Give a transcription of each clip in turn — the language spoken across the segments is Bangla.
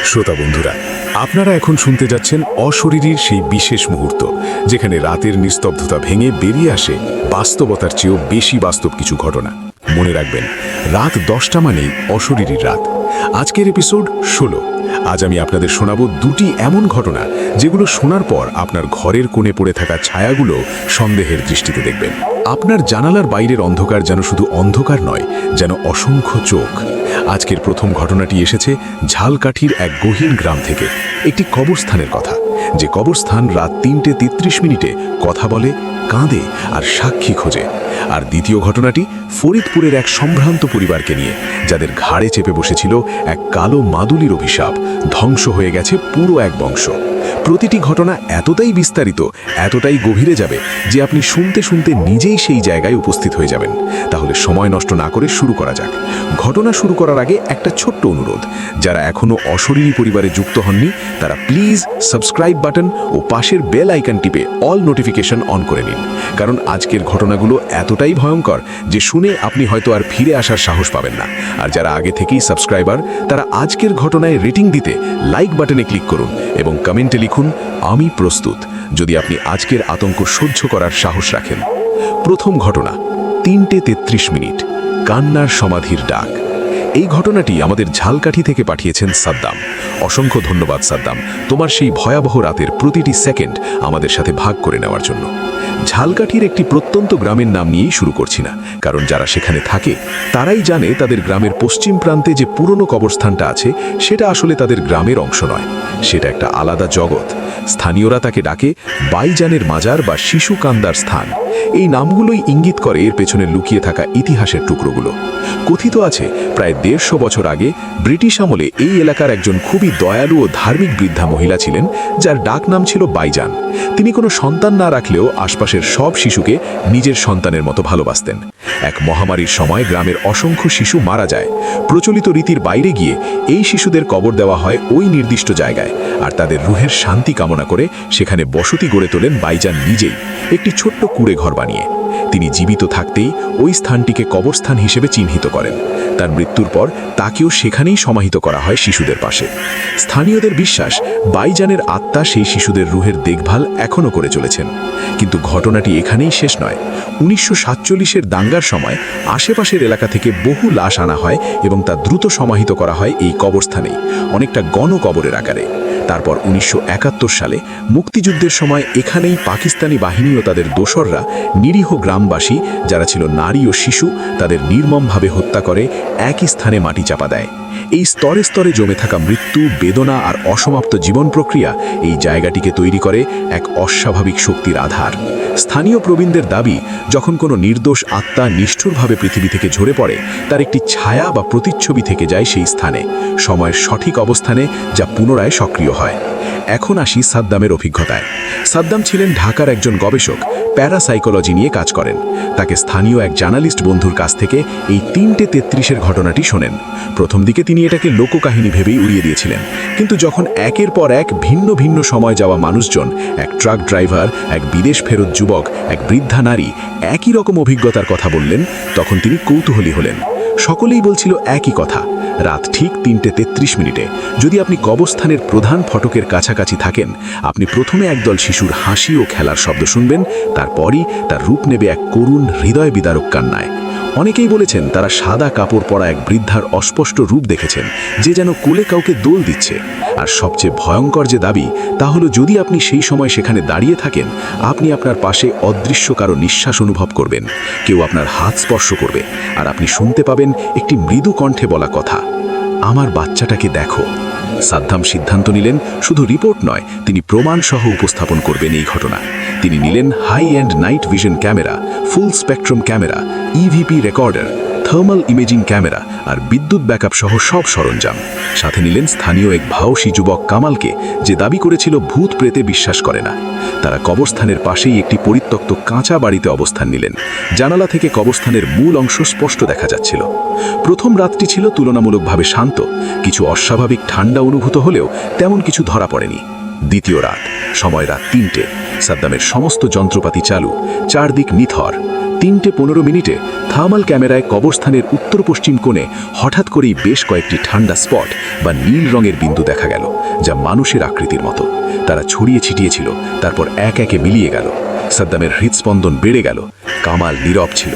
শ্রোতা বন্ধুরা, আপনারা এখন শুনতে যাচ্ছেন অশরীরীর সেই বিশেষ মুহূর্ত, যেখানে রাতের নিস্তব্ধতা ভেঙে বেরিয়ে আসে বাস্তবতার চেয়েও বেশি বাস্তব কিছু ঘটনা। মনে রাখবেন, রাত 10টা মানেই অশরীরীর রাত। আজকের এপিসোড 16। আজ আমি আপনাদের শোনাবো দুটি এমন ঘটনা, যেগুলো শোনার পর আপনার ঘরের কোণে পড়ে থাকা ছায়াগুলো সন্দেহের দৃষ্টিতে দেখবেন। আপনার জানালার বাইরের অন্ধকার যেন শুধু অন্ধকার নয়, যেন অসংখ্য চোখ। আজকের প্রথম ঘটনাটি এসেছে ঝালকাঠির এক গহীন গ্রাম থেকে, একটি কবরস্থানের কথা, যে কবরস্থান রাত 3:33 কথা বলে, কাঁদে আর সাক্ষী খোঁজে। আর দ্বিতীয় ঘটনাটি ফরিদপুরের এক সম্ভ্রান্ত পরিবারকে নিয়ে, যাদের ঘাড়ে চেপে বসেছিল এক কালো মাদুলির অভিশাপ। ধ্বংস হয়ে গেছে পুরো এক বংশ। প্রতিটি ঘটনা এতটাই বিস্তারিত, এতটাই গভীরে যাবে যে আপনি শুনতে শুনতে নিজেই সেই জায়গায় উপস্থিত হয়ে যাবেন। তাহলে সময় নষ্ট না করে শুরু করা যাক। ঘটনা শুরু করার আগে একটা ছোট্ট অনুরোধ, যারা এখনও অশরীরী পরিবারে যুক্ত হননি, তারা প্লিজ সাবস্ক্রাইব বাটন ও পাশের বেল আইকন টিপে অল নোটিফিকেশন অন করে নিন। কারণ আজকের ঘটনাগুলো এতটাই ভয়ঙ্কর যে শুনে আপনি হয়তো আর ফিরে আসার সাহস পাবেন না। আর যারা আগে থেকেই সাবস্ক্রাইবার, তারা আজকের ঘটনায় রেটিং দিতে লাইক বাটনে ক্লিক করুন এবং কমেন্টে লিখুন, আমি প্রস্তুত, যদি আপনি আজকের আতঙ্ক সহ্য করার সাহস রাখেন। প্রথম ঘটনা, 3:33, কান্নার সমাধির ডাক। এই ঘটনাটি আমাদের ঝালকাঠি থেকে পাঠিয়েছেন সাদ্দাম। অসংখ্য ধন্যবাদ সাদ্দাম, তোমার সেই ভয়াবহ রাতের প্রতিটি সেকেন্ড আমাদের সাথে ভাগ করে নেওয়ার জন্য। ঝালকাঠির একটি প্রত্যন্ত গ্রামের নাম নিয়েই শুরু করছি না, কারণ যারা সেখানে থাকে তারাই জানে তাদের গ্রামের পশ্চিম প্রান্তে যে পুরনো কবরস্থানটা আছে, সেটা আসলে তাদের গ্রামের অংশ নয়, সেটা একটা আলাদা জগৎ। স্থানীয়রা তাকে ডাকে বাইজানের মাজার বা শিশু কান্দার স্থান। এই নামগুলোই ইঙ্গিত করে এর পেছনে লুকিয়ে থাকা ইতিহাসের টুকরোগুলো। কথিত আছে, প্রায় 150 বছর আগে ব্রিটিশ আমলে এই এলাকার একজন খুবই দয়ালু ও ধার্মিক বৃদ্ধা মহিলা ছিলেন, যার ডাক নাম ছিল বাইজান। তিনি কোনো সন্তান না রাখলেও আশপাশের সব শিশুকে নিজের সন্তানের মতো ভালোবাসতেন। এক মহামারীর সময় গ্রামের অসংখ্য শিশু মারা যায়। প্রচলিত রীতির বাইরে গিয়ে এই শিশুদের কবর দেওয়া হয় ওই নির্দিষ্ট জায়গায়, আর তাদের রুহের শান্তি কামনা করে সেখানে বসতি গড়ে তোলেন বাইজান নিজেই, একটি ছোট্ট কুঁড়ে ঘর বানিয়ে। তিনি জীবিত থাকতেই ওই স্থানটিকে কবরস্থান হিসেবে চিহ্নিত করেন। তার মৃত্যুর পর তাকেও সেখানেই সমাহিত করা হয় শিশুদের পাশে। স্থানীয়দের বিশ্বাস, বাইজানের আত্মা সেই শিশুদের রুহের দেখভাল এখনও করে চলেছেন। কিন্তু ঘটনাটি এখানেই শেষ নয়। 1947-এর দাঙ্গার সময় আশেপাশের এলাকা থেকে বহু লাশ আনা হয় এবং তা দ্রুত সমাহিত করা হয় এই কবরস্থানেই, অনেকটা গণকবরের আকারে। তারপর 1971 সালে মুক্তিযুদ্ধের সময় এখানেই পাকিস্তানি বাহিনী ও তাদের দোসররা নিরীহ গ্রামবাসী, যারা ছিল নারী ও শিশু, তাদের নির্মমভাবে হত্যা করে একই স্থানে মাটি চাপা দেয়। এই স্তরে স্তরে জমে থাকা মৃত্যু, বেদনা আর অসমাপ্ত জীবন প্রক্রিয়া এই জায়গাটিকে তৈরি করে এক অস্বাভাবিক শক্তির আধার। স্থানীয় প্রবীণদের দাবি, যখন কোনো নির্দোষ আত্মা নিষ্ঠুরভাবে পৃথিবী থেকে ঝরে পড়ে, তার একটি ছায়া বা প্রতিচ্ছবি থেকে যায় সেই স্থানে, সময়ের সঠিক অবস্থানে, যা পুনরায় সক্রিয় হয়। এখন আসি সাদ্দামের অভিজ্ঞতায়। সাদ্দাম ছিলেন ঢাকার একজন গবেষক, প্যারাসাইকোলজি নিয়ে কাজ করেন। তাকে স্থানীয় এক জার্নালিস্ট বন্ধুর কাছ থেকে এই 3:33-এর ঘটনাটি শোনেন। প্রথম দিকে তিনি এটাকে লোককাহিনী ভেবেই উড়িয়ে দিয়েছিলেন, কিন্তু যখন একের পর এক ভিন্ন ভিন্ন সময় যাওয়া মানুষজন, এক ট্রাক ড্রাইভার, এক বিদেশ ফেরত যুবক, এক বৃদ্ধা নারী একই রকম অভিজ্ঞতার কথা বললেন, তখন তিনি কৌতূহলী হলেন। সকলেই বলছিল একই কথা, রাত ঠিক 3:33। যদি আপনি কবরস্থানের প্রধান ফটকের কাছাকাছি থাকেন, আপনি প্রথমে একদল শিশুর হাসি ও খেলার শব্দ শুনবেন, তারপরই তার রূপ নেবে এক করুণ হৃদয় বিদারক কান্নায়। অনেকেই বলেছেন তারা সাদা কাপড় পরা এক বৃদ্ধার অস্পষ্ট রূপ দেখেছেন, যে যেন কোলে কাউকে দোল দিচ্ছে। আর সবচেয়ে ভয়ঙ্কর যে দাবি, তা হলো যদি আপনি সেই সময় সেখানে দাঁড়িয়ে থাকেন, আপনি আপনার পাশে অদৃশ্য কারো নিঃশ্বাস অনুভব করবেন, কেউ আপনার হাত স্পর্শ করবে, আর আপনি শুনতে পাবেন একটি মৃদু কণ্ঠে বলা কথা, আমার বাচ্চাটাকে দেখো। সাদ্দাম সিদ্ধান্ত নিলেন শুধু রিপোর্ট নয়, তিনি প্রমাণ সহ উপস্থাপন করবেন এই ঘটনা। তিনি নিলেন high end night vision camera, full spectrum camera, EVP recorder, thermal imaging camera আর বিদ্যুৎ ব্যাকআপ সহ সব সরঞ্জাম। সাথে নিলেন স্থানীয় এক ভাওসী যুবক কামালকে, যে দাবি করেছিল ভূত প্রেতে বিশ্বাস করে না। তারা কবরস্থানের পাশেই একটি পরিত্যক্ত কাঁচা বাড়িতে অবস্থান নিলেন। জানালা থেকে কবরস্থানের মূল অংশ স্পষ্ট দেখা যাচ্ছিল। প্রথম রাতটি ছিল তুলনামূলকভাবে শান্ত, কিছু অস্বাভাবিক ঠান্ডা অনুভূত হলেও তেমন কিছু ধরা পড়েনি। দ্বিতীয় রাত, সময় রাত 3টে। সাদ্দামের সমস্ত যন্ত্রপাতি চালু, চারদিক নিথর। 3:15 থার্মাল ক্যামেরায় কবরস্থানের উত্তর পশ্চিম কোণে হঠাৎ করেই বেশ কয়েকটি ঠান্ডা স্পট বা নীল রঙের বিন্দু দেখা গেল, যা মানুষের আকৃতির মতো। তারা ছড়িয়ে ছিটিয়ে ছিল, তারপর এক একে মিলিয়ে গেল। সাদ্দামের হৃদস্পন্দন বেড়ে গেল। কামাল নীরব ছিল।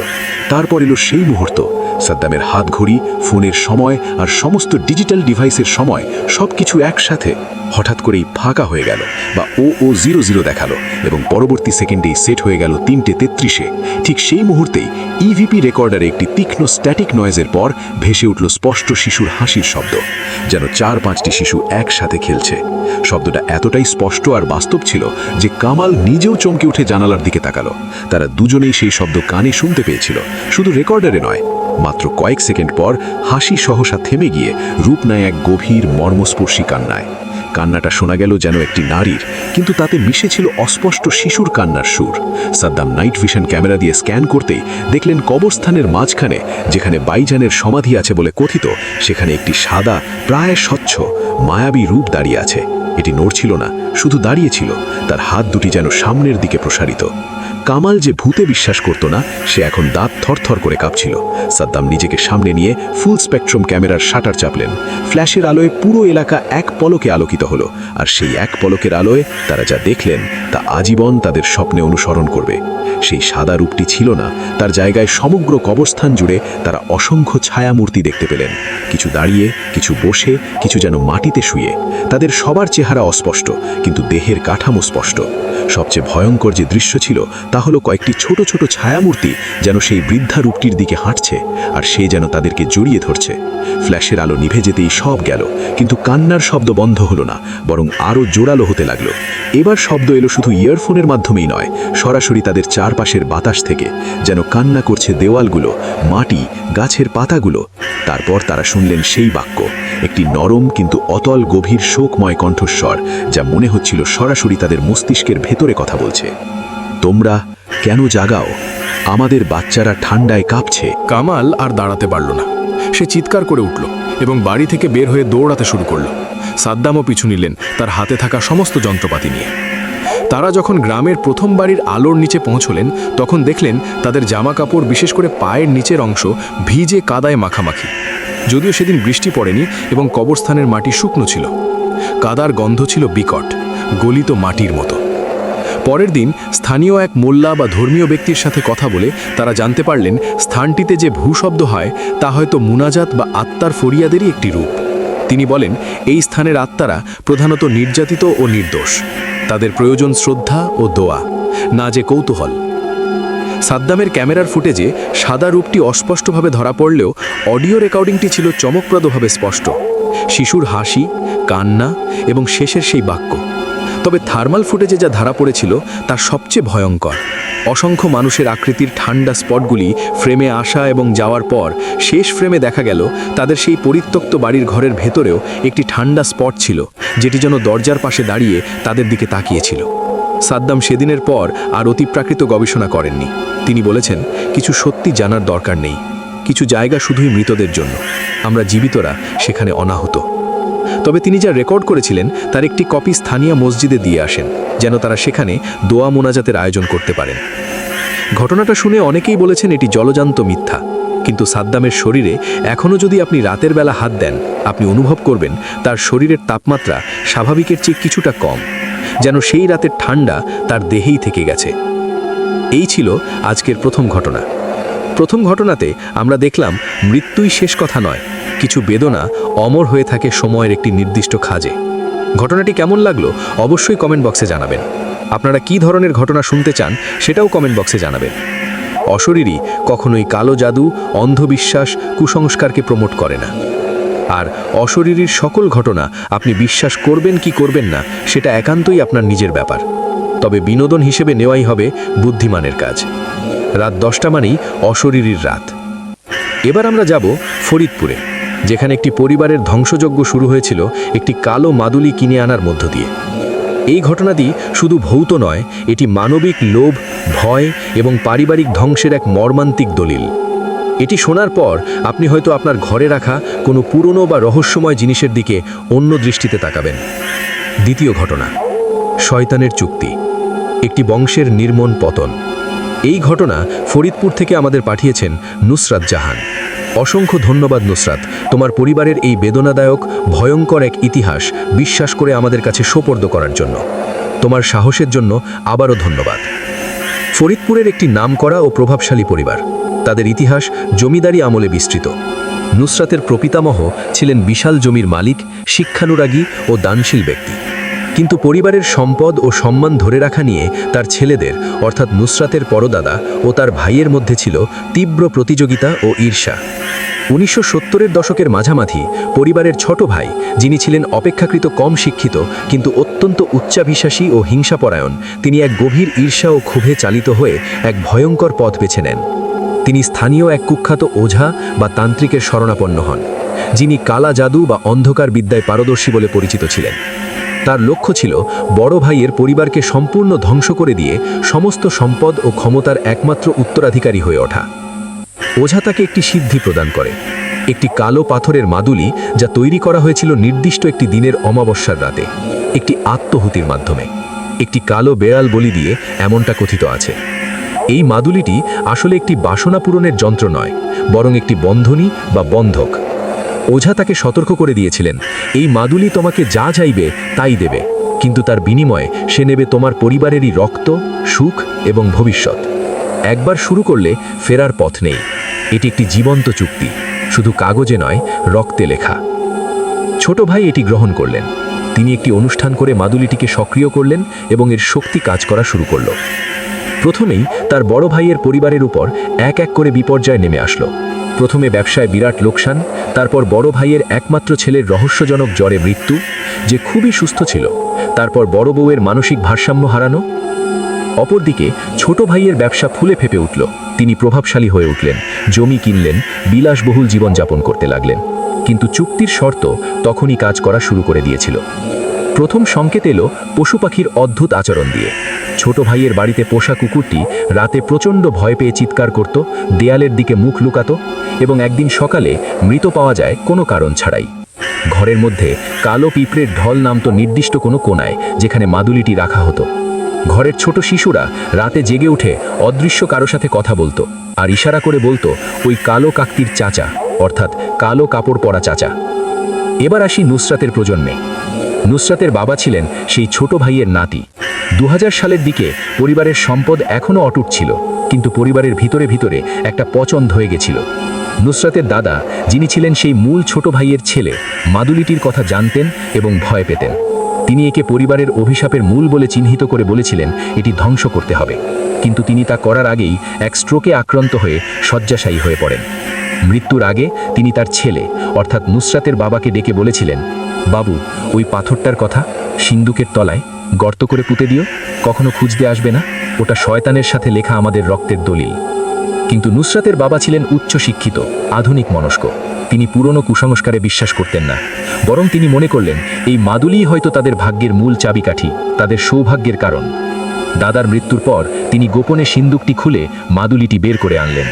তারপর এলো সেই মুহূর্ত, সাদ্দামের হাত ঘড়ি, ফোনের সময় আর সমস্ত ডিজিটাল ডিভাইসের সময় সবকিছু একসাথে হঠাৎ করেই ফাঁকা হয়ে গেল, বা OO00 দেখালো, এবং পরবর্তী সেকেন্ডেই সেট হয়ে গেল 3:33। ঠিক সেই মুহূর্তেই ইভিপি রেকর্ডারে একটি তীক্ষ্ণ স্ট্যাটিক নয়েজের পর ভেসে উঠল স্পষ্ট শিশুর হাসির শব্দ, যেন 4-5টি শিশু একসাথে খেলছে। শব্দটা এতটাই স্পষ্ট আর বাস্তব ছিল যে কামাল নিজেও চমকে উঠে জানালার দিকে তাকালো। তারা দুজনেই সেই শব্দ কানে শুনতে পেয়েছিল, শুধু রেকর্ডারে নয়। মাত্র কয়েক সেকেন্ড পর হাসি সহসা থেমে গিয়ে রূপ নেয় এক গভীর মর্মস্পর্শী কান্নায়। কান্নাটা শোনা গেল যেন একটি নারীর, কিন্তু তাতে মিশে ছিল অস্পষ্ট শিশুর কান্নার সুর। সাদ্দাম নাইট ভিশন ক্যামেরা দিয়ে স্ক্যান করতেই দেখলেন কবরস্থানের মাঝখানে, যেখানে বাইজানের সমাধি আছে বলে কথিত, সেখানে একটি সাদা, প্রায় স্বচ্ছ, মায়াবী রূপ দাঁড়িয়ে আছে। এটি নড়ছিল না, শুধু দাঁড়িয়েছিল, তার হাত দুটি যেন সামনের দিকে প্রসারিত। কামাল যে ভূতে বিশ্বাস করত না, সে এখন দাঁত থরথর করে কাঁপছিল। সাদ্দাম নিজেকে সামনে নিয়ে ফুল স্পেকট্রাম ক্যামেরার শাটার চাপলেন। ফ্ল্যাশের আলোয় পুরো এলাকা এক পলকে আলোকিত হলো, আর সেই এক পলকের আলোয় তারা যা দেখলেন তা আজীবন তাদের স্বপ্নে অনুসরণ করবে। সেই সাদা রূপটি ছিল না, তার জায়গায় সমগ্র কবরস্থান জুড়ে তারা অসংখ্য ছায়ামূর্তি দেখতে পেলেন। কিছু দাঁড়িয়ে, কিছু বসে, কিছু যেন মাটিতে শুয়ে। তাদের সবার চেহারা অস্পষ্ট, কিন্তু দেহের কাঠামো স্পষ্ট। সবচেয়ে ভয়ঙ্কর যে দৃশ্য ছিল তা হলো কয়েকটি ছোট ছোট ছায়ামূর্তি যেন সেই বৃদ্ধা রূপটির দিকে হাঁটছে, আর সে যেন তাদেরকে জড়িয়ে ধরছে। ফ্ল্যাশের আলো নিভে যেতেই সব গেল, কিন্তু কান্নার শব্দ বন্ধ হলো না, বরং আরও জোরালো হতে লাগলো। এবার শব্দ এলো শুধু ইয়ারফোনের মাধ্যমেই নয়, সরাসরি তাদের চারপাশের বাতাস থেকে, যেন কান্না করছে দেওয়ালগুলো, মাটি, গাছের পাতাগুলো। তারপর তারা শুনলেন সেই বাক্য, একটি নরম কিন্তু অতল গভীর শোকময় কণ্ঠস্বর, যা মনে হচ্ছিল সরাসরি তাদের মস্তিষ্কের ভেতরে কথা বলছে। তোমরা কেন জাগাও? আমাদের বাচ্চারা ঠান্ডায় কাঁপছে। কামাল আর দাঁড়াতে পারল না। সে চিৎকার করে উঠল এবং বাড়ি থেকে বের হয়ে দৌড়াতে শুরু করল। সাদ্দামও পিছু নিলেন, তার হাতে থাকা সমস্ত যন্ত্রপাতি নিয়ে। তারা যখন গ্রামের প্রথম বাড়ির আলোর নিচে পৌঁছলেন, তখন দেখলেন তাদের জামা কাপড়, বিশেষ করে পায়ের নিচের অংশ, ভিজে কাদায় মাখামাখি। যদিও সেদিন বৃষ্টি পড়েনি এবং কবরস্থানের মাটি শুকনো ছিল, কাদার গন্ধ ছিল বিকট, গলিত মাটির মতো। পরের দিন স্থানীয় এক মোল্লা বা ধর্মীয় ব্যক্তির সাথে কথা বলে তারা জানতে পারলেন স্থানটিতে যে ভূশব্দ হয় তা হয়তো মুনাজাত বা আত্মার ফরিয়াদেরই একটি রূপ। তিনি বলেন, এই স্থানের আত্মারা প্রধানত নির্যাতিত ও নির্দোষ। তাদের প্রয়োজন শ্রদ্ধা ও দোয়া, না যে কৌতূহল। সাদ্দামের ক্যামেরার ফুটেজে সাদা রূপটি অস্পষ্টভাবে ধরা পড়লেও অডিও রেকর্ডিংটি ছিল চমকপ্রদভাবে স্পষ্ট। শিশুর হাসি, কান্না এবং শেষের সেই বাক্য। তবে থার্মাল ফুটেজে যা ধরা পড়েছিল তা সবচেয়ে ভয়ঙ্কর। অসংখ্য মানুষের আকৃতির ঠান্ডা স্পটগুলি ফ্রেমে আসা এবং যাওয়ার পর শেষ ফ্রেমে দেখা গেল তাদের সেই পরিত্যক্ত বাড়ির ঘরের ভেতরেও একটি ঠান্ডা স্পট ছিল, যেটি যেন দরজার পাশে দাঁড়িয়ে তাদের দিকে তাকিয়েছিল। সাদ্দাম সেদিনের পর আর অতিপ্রাকৃত গবেষণা করেননি। তিনি বলেছেন, কিছু সত্যি জানার দরকার নেই, কিছু জায়গা শুধুই মৃতদের জন্য, আমরা জীবিতরা সেখানে অনাহত। তবে তিনি যা রেকর্ড করেছিলেন তার একটি কপি স্থানীয় মসজিদে দিয়ে আসেন, যেন তারা সেখানে দোয়া মোনাজাতের আয়োজন করতে পারেন। ঘটনাটা শুনে অনেকেই বলেছেন এটি জলজান্ত মিথ্যা, কিন্তু সাদ্দামের শরীরে এখনও যদি আপনি রাতের বেলা হাত দেন, আপনি অনুভব করবেন তার শরীরের তাপমাত্রা স্বাভাবিকের চেয়ে কিছুটা কম, যেন সেই রাতের ঠান্ডা তার দেহেই থেকে গেছে। এই ছিল আজকের প্রথম ঘটনা। প্রথম ঘটনাতে আমরা দেখলাম মৃত্যুই শেষ কথা নয়, কিছু বেদনা অমর হয়ে থাকে সময়ের একটি নির্দিষ্ট খাজে। ঘটনাটি কেমন লাগলো অবশ্যই কমেন্ট বক্সে জানাবেন। আপনারা কী ধরনের ঘটনা শুনতে চান সেটাও কমেন্ট বক্সে জানাবেন। অশরীরী কখনোই কালো জাদু, অন্ধবিশ্বাস, কুসংস্কারকে প্রমোট করে না। আর অশরীরীর সকল ঘটনা আপনি বিশ্বাস করবেন কি করবেন না সেটা একান্তই আপনার নিজের ব্যাপার। তবে বিনোদন হিসেবে নেওয়াই হবে বুদ্ধিমানের কাজ। রাত 10টা মানেই অশরীরীর রাত। এবার আমরা যাব ফরিদপুরে, যেখানে একটি পরিবারের ধ্বংসযজ্ঞ শুরু হয়েছিল একটি কালো মাদুলি কিনে আনার মধ্য দিয়ে। এই ঘটনাটি শুধু ভৌত নয়, এটি মানবিক লোভ, ভয় এবং পারিবারিক ধ্বংসের এক মর্মান্তিক দলিল। এটি শোনার পর আপনি হয়তো আপনার ঘরে রাখা কোনো পুরনো বা রহস্যময় জিনিসের দিকে অন্য দৃষ্টিতে তাকাবেন। দ্বিতীয় ঘটনা, শয়তানের চুক্তি, একটি বংশের নির্মম পতন। এই ঘটনা ফরিদপুর থেকে আমাদের পাঠিয়েছেন নুসরাত জাহান। অসংখ্য ধন্যবাদ নুসরাত, তোমার পরিবারের এই বেদনাদায়ক ভয়ঙ্কর এক ইতিহাস বিশ্বাস করে আমাদের কাছে সোপর্দ করার জন্য। তোমার সাহসের জন্য আবারও ধন্যবাদ। ফরিদপুরের একটি নামকরা ও প্রভাবশালী পরিবার। তাদের ইতিহাস জমিদারি আমলে বিস্তৃত। নুসরাতের প্রপিতামহ ছিলেন বিশাল জমির মালিক, শিক্ষানুরাগী ও দানশীল ব্যক্তি। কিন্তু পরিবারের সম্পদ ও সম্মান ধরে রাখা নিয়ে তার ছেলেদের অর্থাৎ নুসরাতের পরদাদা ও তার ভাইয়ের মধ্যে ছিল তীব্র প্রতিযোগিতা ও ঈর্ষা। 1970-এর দশকের মাঝামাঝি পরিবারের ছোট ভাই, যিনি ছিলেন অপেক্ষাকৃত কম শিক্ষিত কিন্তু অত্যন্ত উচ্চাভিলাষী ও হিংসাপরায়ণ, তিনি এক গভীর ঈর্ষা ও ক্ষোভে চালিত হয়ে এক ভয়ঙ্কর পথ বেছে নেন। তিনি স্থানীয় এক কুখ্যাত ওঝা বা তান্ত্রিকের শরণাপন্ন হন, যিনি কালা জাদু বা অন্ধকার বিদ্যায় পারদর্শী বলে পরিচিত ছিলেন। তার লক্ষ্য ছিল বড় ভাইয়ের পরিবারকে সম্পূর্ণ ধ্বংস করে দিয়ে সমস্ত সম্পদ ও ক্ষমতার একমাত্র উত্তরাধিকারী হয়ে ওঠা। ওঝা তাকে একটি সিদ্ধি প্রদান করে, একটি কালো পাথরের মাদুলি, যা তৈরি করা হয়েছিল নির্দিষ্ট একটি দিনের অমাবস্যার রাতে, একটি আত্মহুতির মাধ্যমে। একটি কালো বেড়াল বলি দিয়ে, এমনটা কথিত আছে। এই মাদুলিটি আসলে একটি বাসনা পূরণের যন্ত্র নয়, বরং একটি বন্ধনী বা বন্ধক। ওঝা তাকে সতর্ক করে দিয়েছিলেন, এই মাদুলি তোমাকে যা চাইবে তাই দেবে, কিন্তু তার বিনিময়ে সে নেবে তোমার পরিবারেরই রক্ত, সুখ এবং ভবিষ্যৎ। একবার শুরু করলে ফেরার পথ নেই। এটি একটি জীবন্ত চুক্তি, শুধু কাগজে নয়, রক্তে লেখা। ছোট ভাই এটি গ্রহণ করলেন। তিনি একটি অনুষ্ঠান করে মাদুলিটিকে সক্রিয় করলেন এবং এর শক্তি কাজ করা শুরু করল। প্রথমেই তার বড় ভাইয়ের পরিবারের উপর এক এক করে বিপর্যয় নেমে আসলো। প্রথমে ব্যবসায় বিরাট লোকসান, তারপর বড় ভাইয়ের একমাত্র ছেলের রহস্যজনক জ্বরে মৃত্যু, যে খুবই সুস্থ ছিল, তারপর বড় বউয়ের মানসিক ভারসাম্য হারানো। অপরদিকে ছোট ভাইয়ের ব্যবসা ফুলে ফেপে উঠল। তিনি প্রভাবশালী হয়ে উঠলেন, জমি কিনলেন, বিলাসবহুল জীবনযাপন করতে লাগলেন। কিন্তু চুক্তির শর্ত তখনই কাজ করা শুরু করে দিয়েছিল। প্রথম সংকেত এলো পশু পাখির অদ্ভুত আচরণ দিয়ে। ছোট ভাইয়ের বাড়িতে পোষা কুকুরটি রাতে প্রচণ্ড ভয় পেয়ে চিৎকার করত, দেয়ালের দিকে মুখ লুকাতো, এবং একদিন সকালে মৃত পাওয়া যায় কোনো কারণ ছাড়াই। ঘরের মধ্যে কালো পিঁপড়ের ঢল নামতো নির্দিষ্ট কোনো কোণায়, যেখানে মাদুলিটি রাখা হতো। ঘরের ছোট শিশুরা রাতে জেগে উঠে অদৃশ্য কারো সাথে কথা বলতো, আর ইশারা করে বলতো, ওই কালো কাকতির চাচা, অর্থাৎ কালো কাপড় পরা চাচা। এবার আসি নুসরাতের প্রজন্মে। নুসরাতের বাবা ছিলেন সেই ছোট ভাইয়ের নাতি। 2000 সালের দিকে পরিবারের সম্পদ এখনও অটুট ছিল, কিন্তু পরিবারের ভিতরে ভিতরে একটা পচন ধয়ে গেছিল। নুসরাতের দাদা, যিনি ছিলেন সেই মূল ছোট ভাইয়ের ছেলে, মাদুলিটির কথা জানতেন এবং ভয় পেতেন। তিনি একে পরিবারের অভিশাপের মূল বলে চিহ্নিত করে বলেছিলেন, এটি ধ্বংস করতে হবে। কিন্তু তিনি তা করার আগেই এক স্ট্রোকে আক্রান্ত হয়ে শয্যাশায়ী হয়ে পড়েন। মৃত্যুর আগে তিনি তার ছেলে অর্থাৎ নুসরাতের বাবাকে ডেকে বলেছিলেন, বাবু, ওই পাথরটার কথা সিন্দুকের তলায় গর্ত করে পুঁতে দিও, কখনো খুঁজতে আসবে না, ওটা শয়তানের সাথে লেখা আমাদের রক্তের দলিল। কিন্তু নুসরাতের বাবা ছিলেন উচ্চ শিক্ষিত, আধুনিক মনস্ক। তিনি পুরনো কুসংস্কারে বিশ্বাস করতেন না, বরং তিনি মনে করলেন এই মাদুলিই হয়তো তাদের ভাগ্যের মূল চাবিকাঠি, তাদের সৌভাগ্যের কারণ। দাদার মৃত্যুর পর তিনি গোপনে সিন্দুকটি খুলে মাদুলিটি বের করে আনলেন।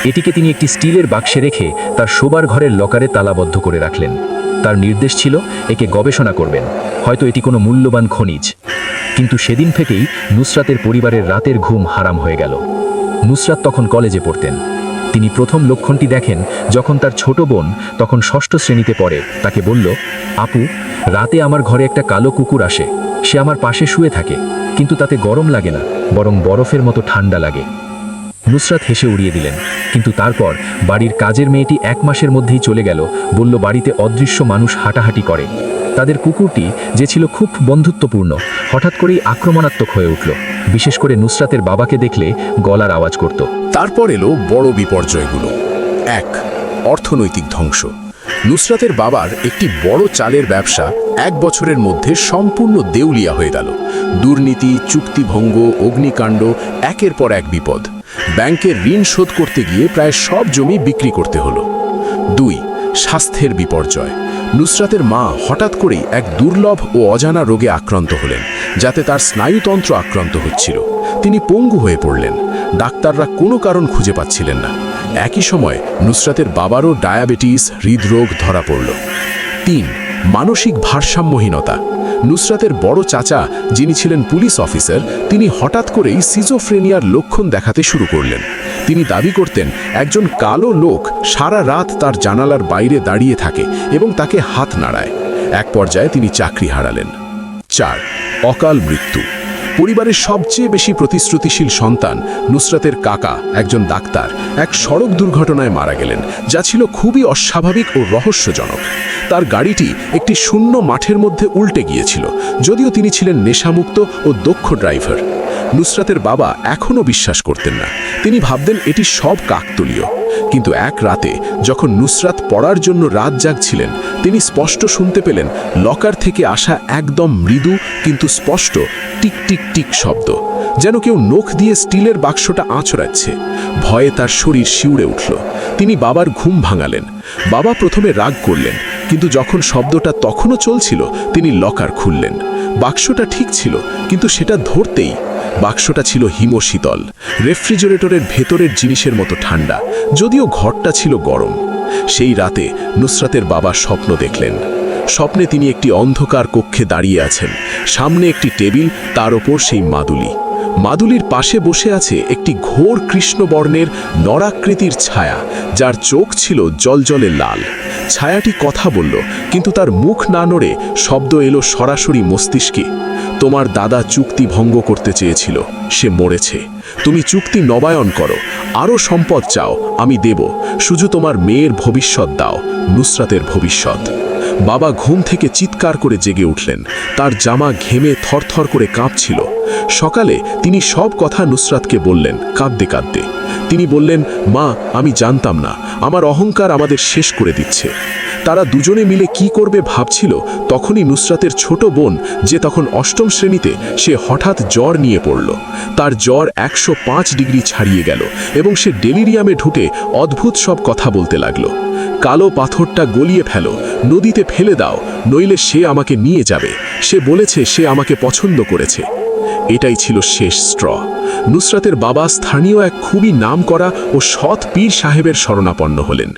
এটিকে তিনি একটি স্টিলের বাক্সে রেখে তার শোবার ঘরের লকারে তালাবদ্ধ করে রাখলেন। তার নির্দেশ ছিল একে গবেষণা করবেন, হয়তো এটি কোনো মূল্যবান খনিজ। কিন্তু সেদিন থেকেই নুসরাতের পরিবারের রাতের ঘুম হারাম হয়ে গেল। নুসরাত তখন কলেজে পড়তেন। তিনি প্রথম লক্ষণটি দেখেন যখন তার ছোট বোন, তখন 6ষ্ঠ শ্রেণীতে পড়ে, তাকে বলল, আপু, রাতে আমার ঘরে একটা কালো কুকুর আসে। সে আমার পাশে শুয়ে থাকে, কিন্তু তাতে গরম লাগে না, বরং বরফের মতো ঠান্ডা লাগে। নুসরাত হেসে উড়িয়ে দিলেন, কিন্তু তারপর বাড়ির কাজের মেয়েটি 1 মাসের মধ্যেই চলে গেল, বলল বাড়িতে অদৃশ্য মানুষ হাঁটাহাঁটি করে। তাদের কুকুরটি, যে ছিল খুব বন্ধুত্বপূর্ণ, হঠাৎ করেই আক্রমণাত্মক হয়ে উঠল। বিশেষ করে নুসরাতের বাবাকে দেখলে গলার আওয়াজ করত। তারপর এলো বড় বিপর্যয়গুলো। 1. অর্থনৈতিক ধ্বংস। নুসরাতের বাবার একটি বড় চালের ব্যবসা 1 বছরের মধ্যে সম্পূর্ণ দেউলিয়া হয়ে গেল। দুর্নীতি, চুক্তিভঙ্গ, অগ্নিকাণ্ড, একের পর এক বিপদ। ব্যাংকের ঋণ শোধ করতে গিয়ে প্রায় সব জমি বিক্রি করতে হলো। 2. স্বাস্থ্যের বিপর্যয়। নুসরাতের মা হঠাৎ করেই এক দুর্লভ ও অজানা রোগে আক্রান্ত হলেন, যাতে তার স্নায়ুতন্ত্র আক্রান্ত হচ্ছিল। তিনি পঙ্গু হয়ে পড়লেন। ডাক্তাররা কোনো কারণ খুঁজে পাচ্ছিলেন না। একই সময় নুসরাতের বাবারও ডায়াবেটিস, হৃদরোগ ধরা পড়ল। 3. মানসিক ভারসাম্যহীনতা। নুসরাতের বড় চাচা, যিনি ছিলেন পুলিশ অফিসার, তিনি হঠাৎ করেই সিজোফ্রেনিয়ার লক্ষণ দেখাতে শুরু করলেন। তিনি দাবি করতেন একজন কালো লোক সারা রাত তার জানালার বাইরে দাঁড়িয়ে থাকে এবং তাকে হাত নাড়ায়। এক পর্যায়ে তিনি চাকরি হারালেন। 4. অকাল মৃত্যু। পরিবারের সবচেয়ে বেশি প্রতিশ্রুতিশীল সন্তান নুসরাতের কাকা, একজন ডাক্তার, এক সড়ক দুর্ঘটনায় মারা গেলেন, যা ছিল খুবই অস্বাভাবিক ও রহস্যজনক। তার গাড়িটি একটি শূন্য মাঠের মধ্যে উল্টে গিয়েছিল, যদিও তিনি ছিলেন নেশামুক্ত ও দক্ষ ড্রাইভার। নুসরাতের বাবা এখনও বিশ্বাস করতেন না। তিনি ভাবতেন এটি সব কাকতালীয়। কিন্তু এক রাতে যখন নুসরাত পড়ার জন্য রাত জাগছিলেন, তিনি স্পষ্ট শুনতে পেলেন লকার থেকে আসা একদম মৃদু কিন্তু স্পষ্ট টিক টিক টিক শব্দ, যেন কেউ নখ দিয়ে স্টিলের বাক্সটা আঁচড়াচ্ছে। ভয়ে তার শরীর শিউরে উঠল। তিনি বাবার ঘুম ভাঙালেন। বাবা প্রথমে রাগ করলেন, কিন্তু যখন শব্দটা তখনও চলছিল, তিনি লকার খুললেন। বাক্সটা ঠিক ছিল, কিন্তু সেটা ধরতেই বাক্সটা ছিল হিমশীতল, রেফ্রিজারেটরের ভেতরের জিনিসের মতো ঠান্ডা, যদিও ঘরটা ছিল গরম। সেই রাতে নুসরাতের বাবা স্বপ্ন দেখলেন। স্বপ্নে তিনি একটি অন্ধকার কক্ষে দাঁড়িয়ে আছেন। সামনে একটি টেবিল, তার ওপর সেই মাদুলি। মাদুলির পাশে বসে আছে একটি ঘোর কৃষ্ণবর্ণের নরাকৃতির ছায়া, যার চোখ ছিল জলজলে লাল। ছায়াটি কথা বলল, কিন্তু তার মুখ না নড়ে শব্দ এলো সরাসরি মস্তিষ্কে। তোমার দাদা চুক্তি ভঙ্গ করতে চেয়েছিল, সে মরেছে। তুমি চুক্তি নবায়ন করো, আরও সম্পদ চাও, আমি দেব। শুধু তোমার মেয়ের ভবিষ্যৎ দাও, নুসরাতের ভবিষ্যৎ। বাবা ঘুম থেকে চিৎকার করে জেগে উঠলেন। তার জামা ঘেমে থরথর করে কাঁপছিল। সকালে তিনি সব কথা নুসরাতকে বললেন, কাঁদতে কাঁদতে। তিনি বললেন, মা, আমি জানতাম না, আমার অহংকার আমাদের শেষ করে দিচ্ছে। তারা দুজনে মিলে কি করবে ভাবছিল, তখনই নুসরাতের ছোট বোন, যে তখন অষ্টম শ্রেণীতে, সে হঠাৎ জ্বর নিয়ে পড়ল। তার জ্বর 105 ডিগ্রি ছাড়িয়ে গেল এবং সে ডেলিরিয়ামে ঢুকে অদ্ভুত সব কথা বলতে লাগলো। কালো পাথরটা গলিয়ে ফেলো, নদীতে ফেলে দাও, নইলে সে আমাকে নিয়ে যাবে। সে বলেছে সে আমাকে পছন্দ করেছে। এটাই ছিল শেষ স্ট্র। নুসরাতের বাবা স্থানীয় এক খুবই নামকরা ও সৎ পীর সাহেবের শরণাপন্ন হলেন।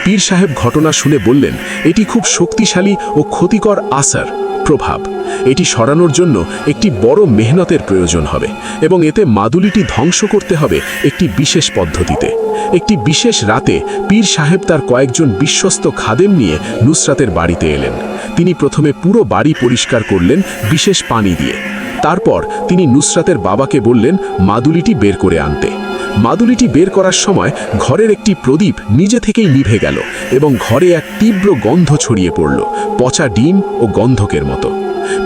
পীর সাহেব ঘটনা শুনে বললেন, এটি খুব শক্তিশালী ও ক্ষতিকর আসার প্রভাব। এটি সরানোর জন্য একটি বড় মেহনতের প্রয়োজন হবে এবং এতে মাদুলিটি ধ্বংস করতে হবে একটি বিশেষ পদ্ধতিতে। একটি বিশেষ রাতে পীর সাহেব তার কয়েকজন বিশ্বস্ত খাদেম নিয়ে নুসরাতের বাড়িতে এলেন। তিনি প্রথমে পুরো বাড়ি পরিষ্কার করলেন বিশেষ পানি দিয়ে। তারপর তিনি নুসরাতের বাবাকে বললেন মাদুলিটি বের করে আনতে। মাদুলিটি বের করার সময় ঘরের একটি প্রদীপ নিজে থেকেই নিভে গেল এবং ঘরে এক তীব্র গন্ধ ছড়িয়ে পড়ল, পচা ডিম ও গন্ধকের মতো।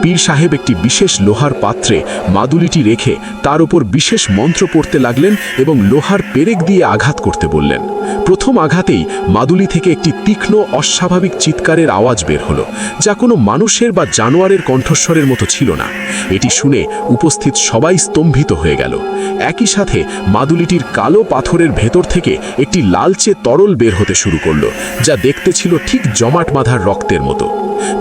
পীর সাহেব একটি বিশেষ লোহার পাত্রে মাদুলিটি রেখে তার উপর বিশেষ মন্ত্র পড়তে লাগলেন এবং লোহার পেরেক দিয়ে আঘাত করতে বললেন। প্রথম আঘাতেই মাদুলি থেকে একটি তীক্ষ্ণ অস্বাভাবিক চিৎকারের আওয়াজ বের হলো, যা কোনো মানুষের বা জানোয়ারের কণ্ঠস্বরের মতো ছিল না। এটি শুনে উপস্থিত সবাই স্তম্ভিত হয়ে গেল। একই সাথে মাদুলিটির কালো পাথরের ভেতর থেকে একটি লালচে তরল বের হতে শুরু করলো, যা দেখতে ছিল ঠিক জমাট বাঁধার রক্তের মতো।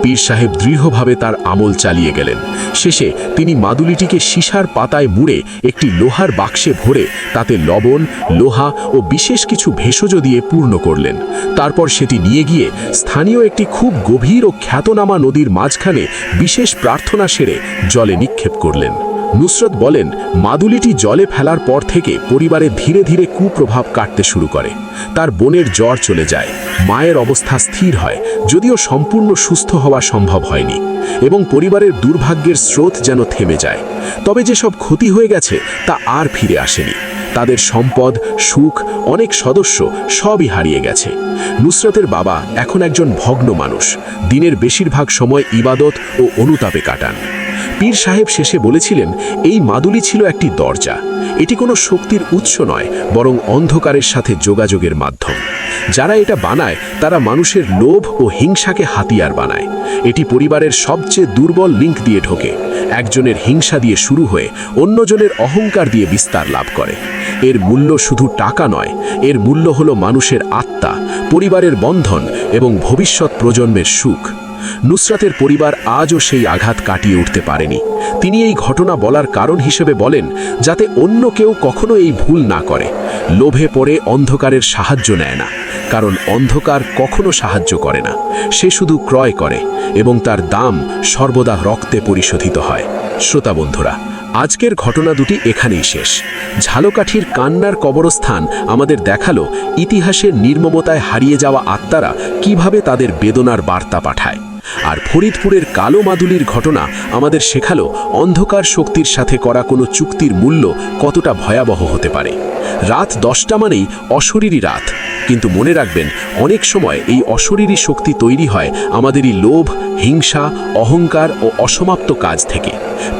পীর সাহেব দৃঢ়ভাবে তার আমল চালিয়ে গেলেন। শেষে তিনি মাদুলিটিকে সীসার পাতায় মুড়ে একটি লোহার বাক্সে ভরে তাতে লবণ, লোহা ও বিশেষ কিছু ভেষজ দিয়ে পূর্ণ করলেন। তারপর সেটি নিয়ে গিয়ে স্থানীয় একটি খুব গভীর ও খ্যাতনামা নদীর মাঝখানে বিশেষ প্রার্থনা সেরে জলে নিক্ষেপ করলেন। নুসরত বলেন, মাদুলিটি জলে ফেলার পর থেকে পরিবারে ধীরে ধীরে কুপ্রভাব কাটতে শুরু করে। তার বোনের জ্বর চলে যায়, মায়ের অবস্থা স্থির হয়, যদিও সম্পূর্ণ সুস্থ হওয়া সম্ভব হয়নি, এবং পরিবারের দুর্ভাগ্যের স্রোত যেন থেমে যায়। তবে যেসব ক্ষতি হয়ে গেছে তা আর ফিরে আসেনি। তাদের সম্পদ, সুখ, অনেক সদস্য সবই হারিয়ে গেছে। নুসরতের বাবা এখন একজন ভগ্ন মানুষ, দিনের বেশিরভাগ সময় ইবাদত ও অনুতাপে কাটান। পীর সাহেব শেষে বলেছিলেন, এই মাদুলি ছিল একটি দরজা। এটি কোনো শক্তির উৎস নয়, বরং অন্ধকারের সাথে যোগাযোগের মাধ্যম। যারা এটা বানায় তারা মানুষের লোভ ও হিংসাকে হাতিয়ার বানায়। এটি পরিবারের সবচেয়ে দুর্বল লিঙ্ক দিয়ে ঢোকে, একজনের হিংসা দিয়ে শুরু হয়ে অন্যজনের অহংকার দিয়ে বিস্তার লাভ করে। এর মূল্য শুধু টাকা নয়, এর মূল্য হলো মানুষের আত্মা, পরিবারের বন্ধন এবং ভবিষ্যৎ প্রজন্মের সুখ। নুসরাতের পরিবার আজও সেই আঘাত কাটিয়ে উঠতে পারেনি। তিনি এই ঘটনা বলার কারণ হিসেবে বলেন, যাতে অন্য কেউ কখনো এই ভুল না করে। লোভে পড়ে অন্ধকারের সাহায্য নেয় না, কারণ অন্ধকার কখনো সাহায্য করে না, সে শুধু ক্রয় করে এবং তার দাম সর্বদা রক্তে পরিশোধিত হয়। শ্রোতা বন্ধুরা, আজকের ঘটনা দুটি এখানেই শেষ। ঝালকাঠির কান্নার কবরস্থান আমাদের দেখালো ইতিহাসের নির্মমতায় হারিয়ে যাওয়া আত্মারা কিভাবে তাদের বেদনার বার্তা পাঠায়। আর ফরিদপুরের কালো মাদুলির ঘটনা আমাদের শেখালো অন্ধকার শক্তির সাথে করা কোনো চুক্তির মূল্য কতটা ভয়াবহ হতে পারে। রাত 10টা মানেই অশরীরী রাত, কিন্তু মনে রাখবেন অনেক সময় এই অশরীরী শক্তি তৈরি হয় আমাদেরই লোভ, হিংসা, অহংকার ও অসমাপ্ত কাজ থেকে।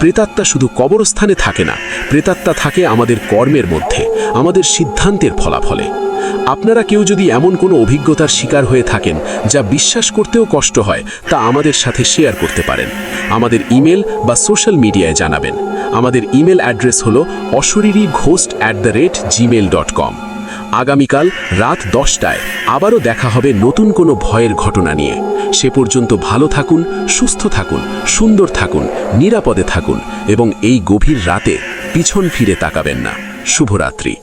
প্রেতাত্মা শুধু কবরস্থানে থাকে না, প্রেতাত্মা থাকে আমাদের কর্মের মধ্যে, আমাদের সিদ্ধান্তের ফলাফলে। আপনারা কেউ যদি এমন কোনো অভিজ্ঞতার শিকার হয়ে থাকেন যা বিশ্বাস করতেও কষ্ট হয়, তা আমাদের সাথে শেয়ার করতে পারেন। আমাদের ইমেল বা সোশ্যাল মিডিয়ায় জানাবেন। আমাদের ইমেল অ্যাড্রেস হলো oshoririghost@gmail.com। আগামীকাল রাত 10টায় আবারও দেখা হবে নতুন কোনো ভয়ের ঘটনা নিয়ে। সে পর্যন্ত ভালো থাকুন, সুস্থ থাকুন, সুন্দর থাকুন, নিরাপদে থাকুন এবং এই গভীর রাতে পিছন ফিরে তাকাবেন না। শুভরাত্রি।